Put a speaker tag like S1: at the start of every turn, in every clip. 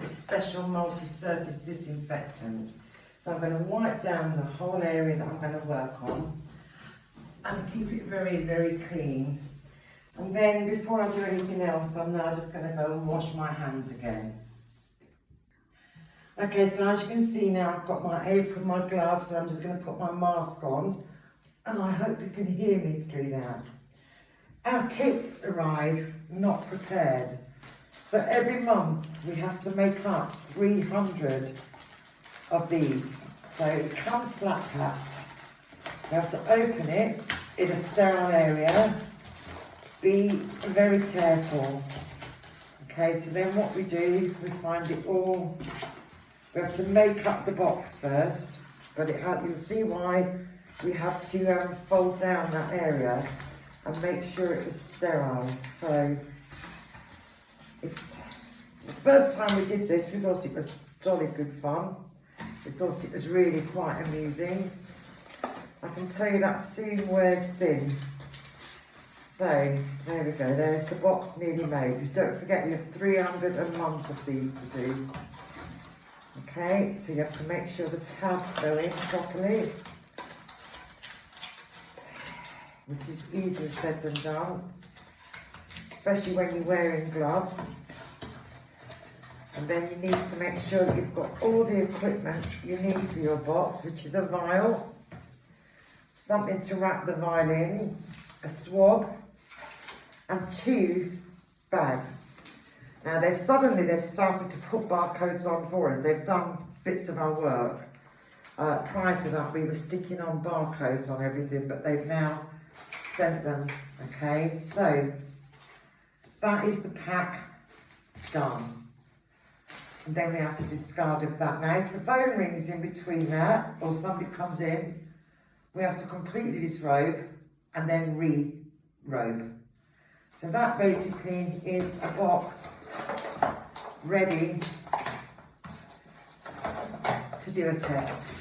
S1: this special multi-surface disinfectant. So I'm going to wipe down the whole area that I'm going to work on and keep it very, very clean. And then before I do anything else, I'm now just going to go and wash my hands again. Okay, so as you can see now, I've got my apron, my gloves, and I'm just going to put my mask on. And I hope you can hear me through that. Our kits arrive not prepared. So every month we have to make up 300 of these. So it comes flat packed. You have to open it in a sterile area. Be very careful. Okay, so then what we do, we find it all. We have to make up the box first, but you'll see why we have to fold down that area and make sure it is sterile. So it's the first time we did this, we thought it was jolly good fun. We thought it was really quite amusing. I can tell you that soon wears thin. So there we go, there's the box nearly made. Don't forget we have 300 a month of these to do. Okay, so you have to make sure the tabs go in properly, which is easier said than done, especially when you're wearing gloves. And then you need to make sure that you've got all the equipment you need for your box, which is a vial, something to wrap the vial in, a swab, and 2 bags. Now they've started to put barcodes on for us. They've done bits of our work. Prior to that we were sticking on barcodes on everything, but they've now sent them. Okay, so that is the pack done. And then we have to discard of that. Now if the phone rings in between that, or somebody comes in, we have to completely disrobe and then re-robe. So that basically is a box ready to do a test.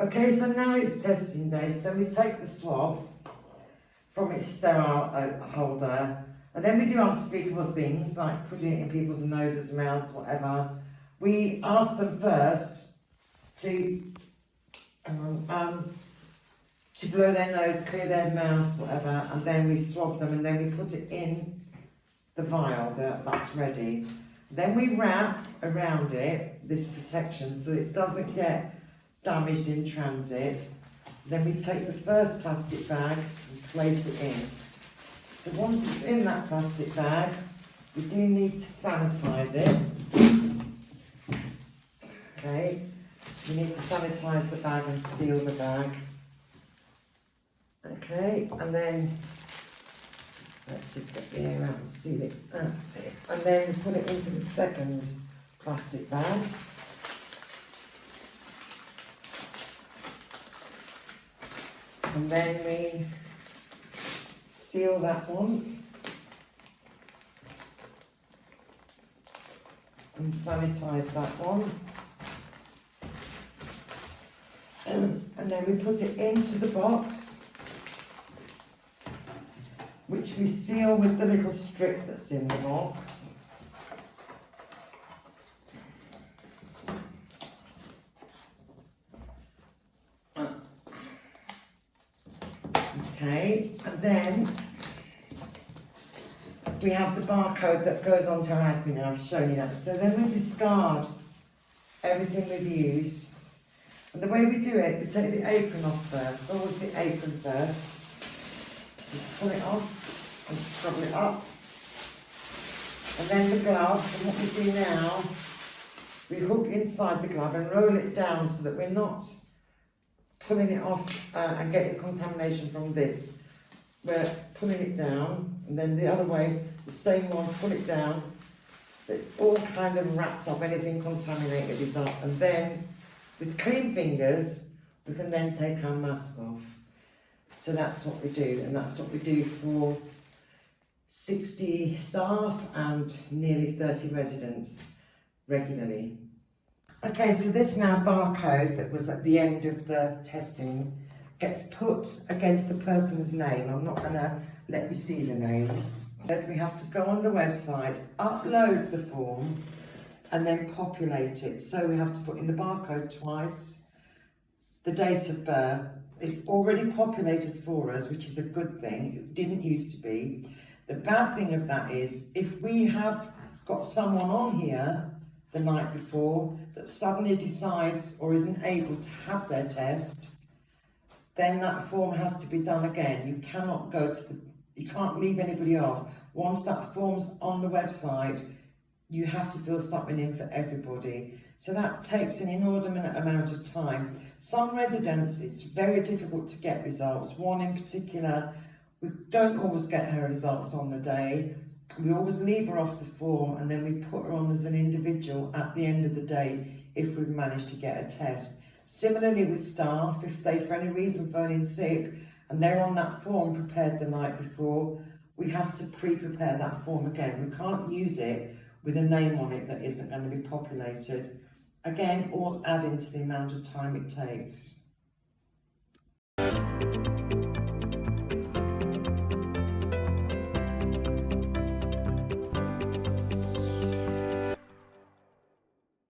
S1: Okay, so now it's testing day, so we take the swab from its sterile holder, and then we do unspeakable things like putting it in people's noses, mouths, whatever. We ask them first to blow their nose, clear their mouth, whatever, and then we swab them, and then we put it in the vial that's ready. Then we wrap around it this protection so it doesn't get damaged in transit. Then we take the first plastic bag and place it in. So once it's in that plastic bag, we do need to sanitize it. Okay, we need to sanitize the bag and seal the bag. Okay, and then let's just get the air out and seal it. That's it. And then we put it into the second plastic bag. And then we seal that one and sanitize that one. And then we put it into the box, which we seal with the little strip that's in the box. Okay, and then we have the barcode that goes onto our admin, and I've shown you that. So then we discard everything we've used. And the way we do it, we take the apron off first, always the apron first. Just pull it off and scrub it up. And then the gloves, and what we do now, we hook inside the glove and roll it down so that we're not pulling it off and getting contamination from this. We're pulling it down, and then the other way, the same one, pull it down. It's all kind of wrapped up, anything contaminated is up, and then with clean fingers, we can then take our mask off. So that's what we do, and that's what we do for 60 staff and nearly 30 residents regularly. Okay, so this now barcode that was at the end of the testing gets put against the person's name. I'm not going to let you see the names. But we have to go on the website, upload the form, and then populate it. So we have to put in the barcode twice, the date of birth. It's already populated for us, which is a good thing. It didn't used to be. The bad thing of that is, if we have got someone on here the night before that suddenly decides or isn't able to have their test, then that form has to be done again. You cannot you can't leave anybody off. Once that form's on the website, you have to fill something in for everybody. So that takes an inordinate amount of time. Some residents, it's very difficult to get results. One in particular, we don't always get her results on the day. We always leave her off the form and then we put her on as an individual at the end of the day if we've managed to get a test. Similarly with staff, if they for any reason phone in sick and they're on that form prepared the night before, we have to pre-prepare that form again. We can't use it with a name on it that isn't going to be populated. Again, all adding to the amount of time it takes.